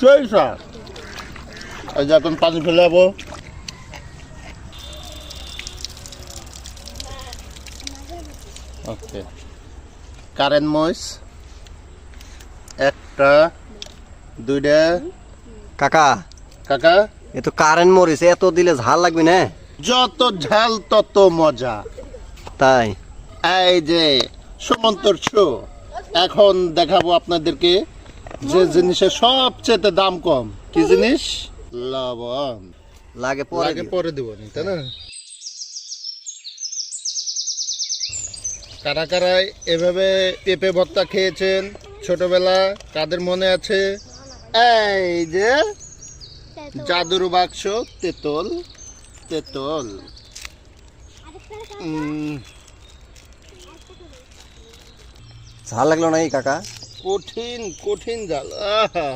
সেই স্বাদ। এই যে এখন পানি ফেলে যাবো। ওকে, কারেন্ট মরিচ একটা, দুইটা। কাকা কাকা, এ তো কারেন্ট মরিচ, এত দিলে ঝাল লাগবে না? যত ঝাল তত মজা। তাই এই যে সুমন্তর শো, এখন দেখাবো আপনাদেরকে যে জিনিসের সবচেয়ে দাম কম। কি জিনিস? লবণ। লাগে পরে আগে দিও। পরে দিব নি, তাই না? কারা কারা এভাবে পেঁপে ভর্তা খেয়েছেন ছোটবেলা, কাদের মনে আছে? এই যে জাদুর বাক্স, তেতল তেতল। ঝাল লাগলো না এই কাকা? কঠিন কঠিন জাল। আহা